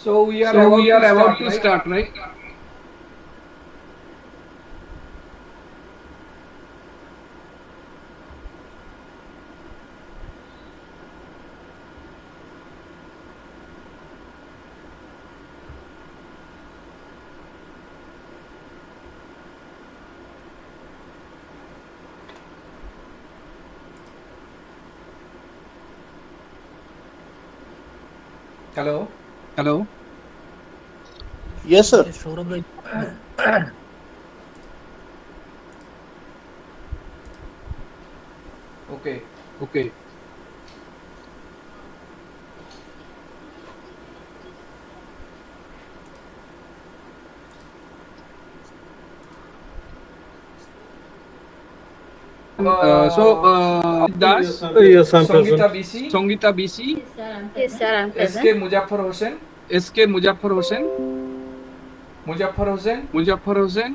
So we are about to start, right? Hello. Hello. Yes, sir. Okay. Okay. Das, Yes, I'm Sangita present. BC, Sangita BC, Yes, sir, I'm present. SK Muzaffar Hossain, SK Muzaffar Hossain, Muzaffar Hossain, Muzaffar Hossain,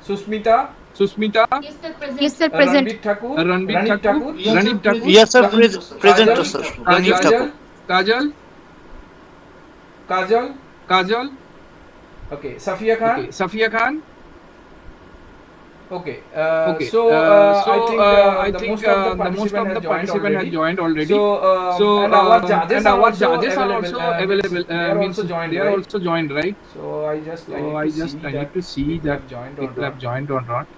Susmita, Susmita, Yes, sir, present. Ranbir Thakur, Ranbir Thakur, Yes, Ranbir Thakur, yes, sir. Present, Kajal, sir. Ranjit Thakur. Kajal, Kajal, Kajal, okay, Safia Khan, okay, Safia Khan. Okay. So I think the most of the participant has joined already. So and our and our judges are also available. They are Means also joined, they are right? also joined, right? So I need to see people that have joined or people not. have joined or not.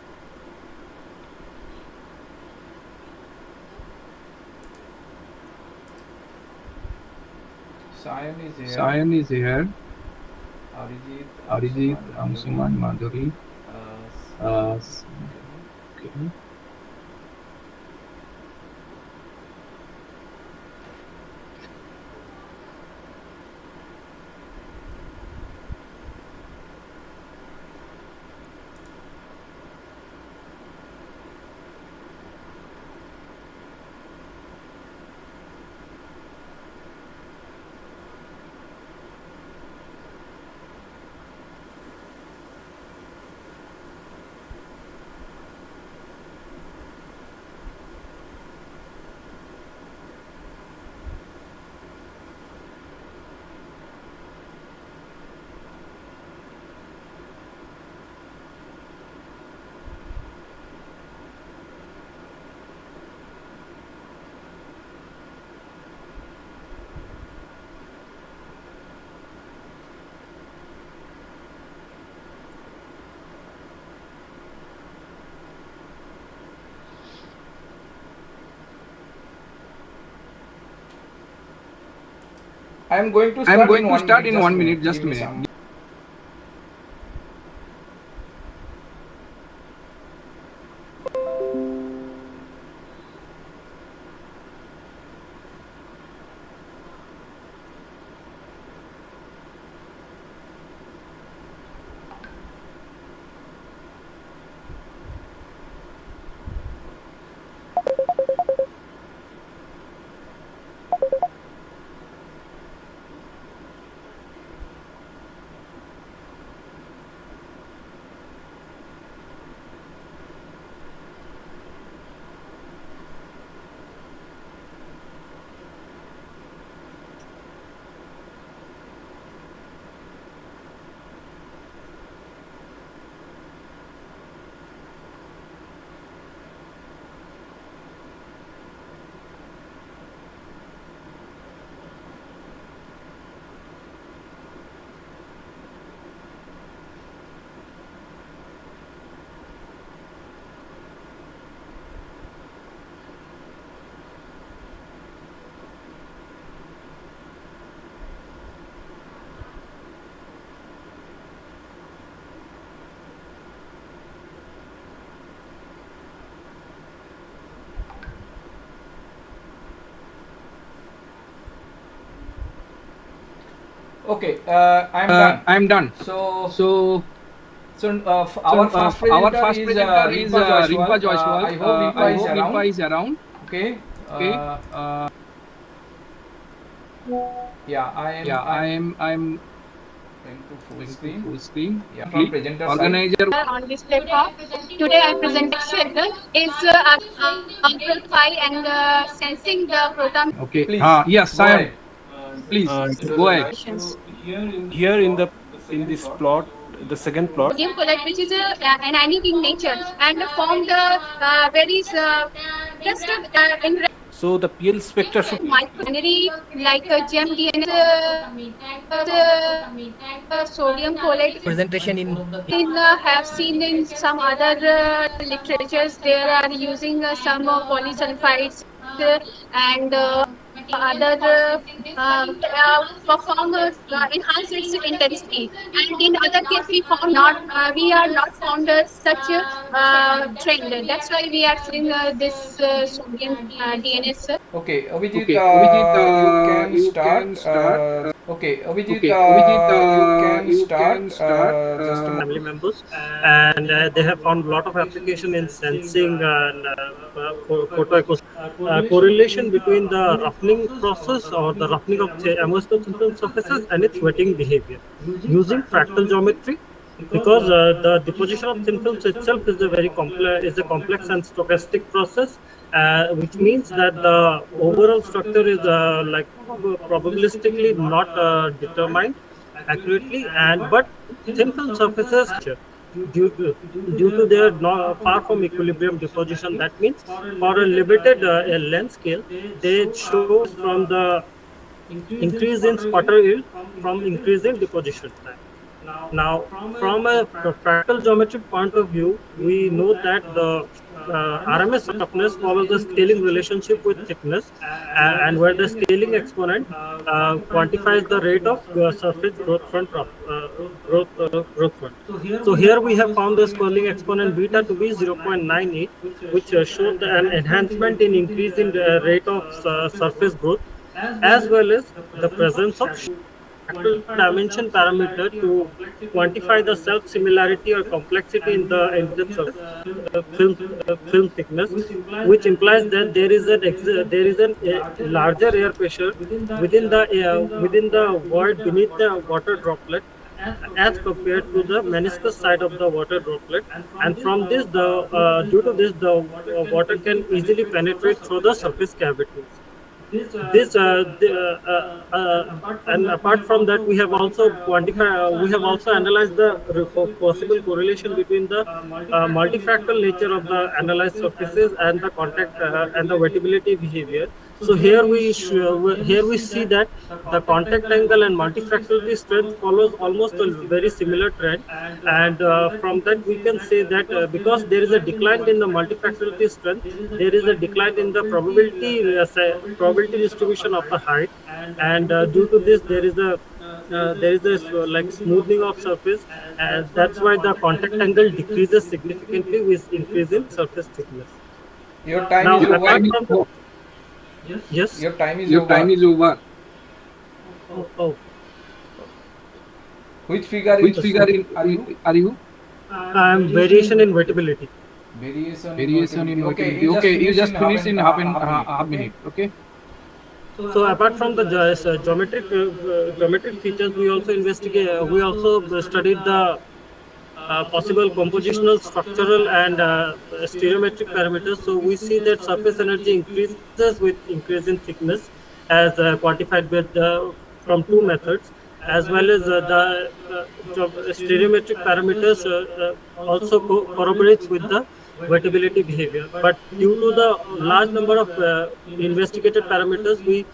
Sayan is here. Sayan is here. Arijit, Arijit, Amsuman, Madhuri. uh, Okay. I am going to start in 1 minute. Just a minute. Okay, I'm done. So Our first presenter is Rimpa Rimpa Joyswal. Joyswal. I hope I Rimpa is hope around. Rimpa is around. Okay. Okay. Yeah, I'm going to full screen. full screen. Yeah, from presenter side. Organizer. On this platform. Today I present sector is amplify and sensing the proton. Okay. Please. Yes, Go I am. ahead. Please go ahead. Questions. Here in this plot, the second plot. Sodium chloride, which is an anionic in nature and formed very just in So the PL spectra should microbinary like gem DNA sodium chloride presentation in in have seen in some other literatures they are using some polysulfides and other perform enhance its intensity and in other case we found not we are not found such a trend, that's why we are showing this sodium DNS. Okay, Abhijit, Okay, Abhijit, you can you start. can start. Okay, Abhijit, Okay, Abhijit, you can you start. can start. Just a moment. family members, and they have found a lot of application in sensing and photo correlation between the roughening process or the roughening of amorphous thin surfaces and its wetting behavior using fractal geometry, because the deposition of thin films itself is a complex and stochastic process, which means that the overall structure is probabilistically not determined accurately, and but thin film surfaces due to their far from equilibrium deposition. That means for a limited length scale, they show from the increase in sputter yield from increase in deposition time. Now, from a fractal geometric point of view, we know that the RMS roughness follows the scaling relationship with thickness, and where the scaling exponent quantifies the rate of surface growth growth front. So here we have found the scaling exponent beta to be 0.98, which showed an enhancement in increase in the rate of surface growth, as well as the presence of fractal dimension parameter to quantify the self similarity or complexity in the film thickness, which implies that there is a larger air pressure within the void beneath the water droplet as compared to the meniscus side of the water droplet, and from this the due to this the water can easily penetrate through the surface cavities. And apart from that, we have also we have also analyzed the possible correlation between the multifractal nature of the analyzed surfaces and the contact and the wettability behavior. So here here we see that the contact angle and multifractality strength follows almost a very similar trend, and from that we can say that because there is a decline in the multifractality strength, there is a decline in the probability distribution of the height, and due to this there is this like smoothing of surface, and that's why the contact angle decreases significantly with increase in surface thickness. Your time Now, is apart over. from the, yes, Your time is Your over. time is over. oh, Which figure Which is figure are you? variation in wettability. variation In okay, volatility. Okay, you just finish finished in half minute. Okay. So apart from the geometric features, we also studied the possible compositional, structural, and stereometric parameters. So we see that surface energy increases with increase in thickness, as quantified from two methods, as well as stereometric parameters also corroborates with the wettability behavior. But due to the large number of investigated parameters, we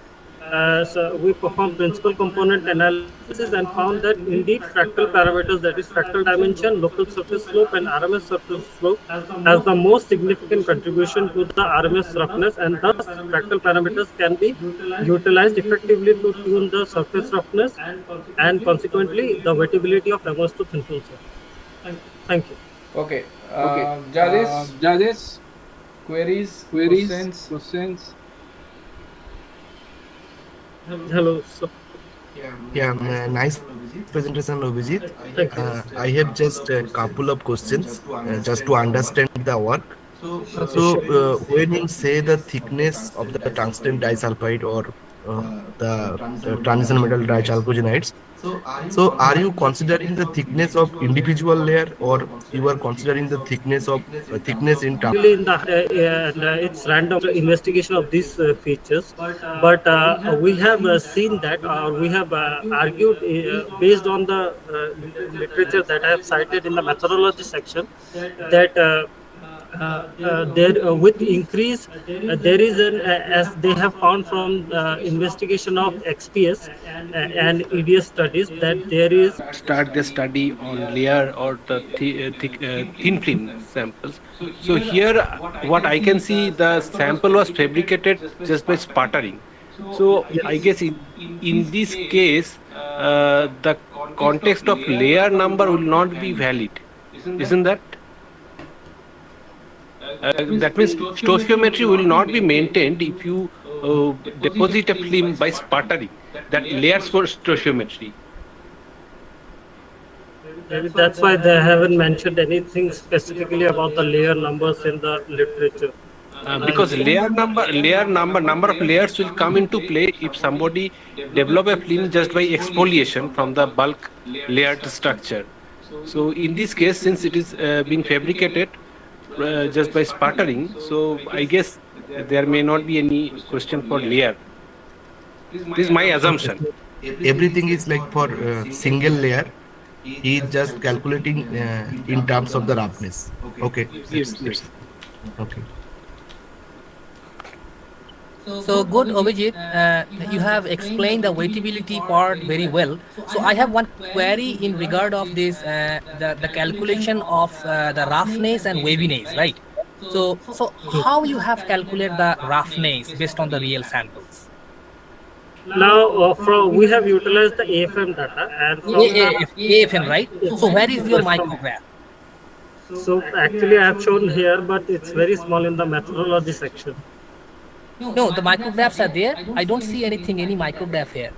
performed principal component analysis and found that indeed fractal parameters, that is fractal dimension, local surface slope, and RMS surface slope, has the most significant contribution to the RMS roughness, and thus fractal parameters can be utilized effectively to tune the surface roughness and consequently the wettability of amorphous to thin film surface. Thank you. Okay. Okay. Judges, Judges, queries, queries, questions. questions. Hello. So, Yeah, nice presentation, Abhijit. I have just a couple of questions just to understand the work. So, when you say the thickness of the tungsten disulfide or the transition metal dichalcogenides. So, are you considering the thickness of individual layer, or you are considering the thickness of thickness in terms? Really in the and it's random investigation of these features, but we have seen that, or we have argued based on the literature that I have cited in the methodology section, that there with increase there is an as they have found from investigation of XPS and EDS studies, that there is start the study on layer or the thin film samples. So here, what I can see, the sample was fabricated just by sputtering. So I yes. guess in this case, the context of layer number will not be valid, isn't that? That means stoichiometry will not be maintained if you deposit a film by sputtering. That layers for stoichiometry. Maybe that's why they haven't mentioned anything specifically about the layer numbers in the literature. Because number of layers will come into play if somebody develop a film just by exfoliation from the bulk layered structure. So in this case, since it is being fabricated just by sputtering, so I guess there may not be any question for layer. This is my Okay, assumption. so everything is like for single layer. He is just calculating in terms of the roughness. Okay, Yes, that's yes. okay. So good, Abhijit. You have explained the weightability part very well. So I have one query in regard of this the calculation of the roughness and waviness, right? So how you have calculated the roughness based on the real samples? Now, from we have utilized the AFM data, and from the AFM, right? So where is your yes, from micrograph? so actually I have shown here, but it's very small in the methodology section. No, the micrographs are there. I don't see anything, any micrograph here.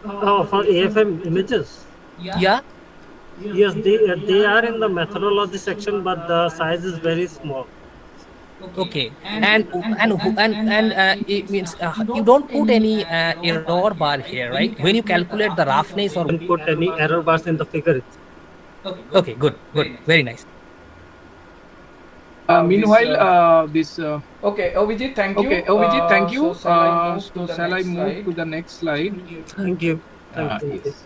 Oh, for AFM images. Yeah. Yes, they are in the methodology section, but the size is very small. Okay, and it means you don't put any error bar here, right? When you calculate the roughness or And put any error bars in the figure. okay, good, very nice. Meanwhile, this. Okay, Vijay, thank you. Okay, Vijay, thank you. So Shall I move to the next slide? Thank you. Thank you. Yes.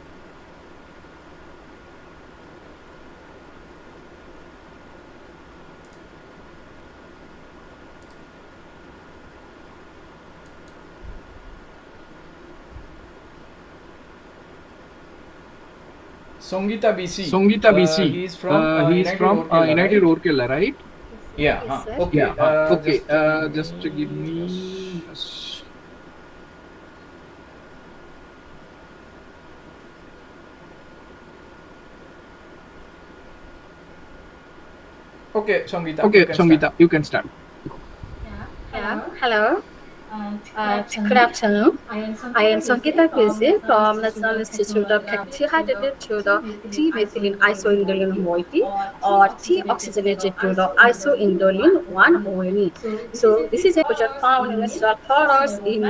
Songita BC. Songita BC. He is from United Rourkela, right? Yeah. Yes, sir. Okay. Yeah. Okay. Just to give me. Okay, Songita. Okay, you can Songita, start. you can start. Yeah. Hello. Good afternoon. I am Songita Kwesi from National Institute of Technology related to the T-methylene isoindolin moiety or T-oxygenated to the isoindolin 1-ONE. So this is a project found in natural products in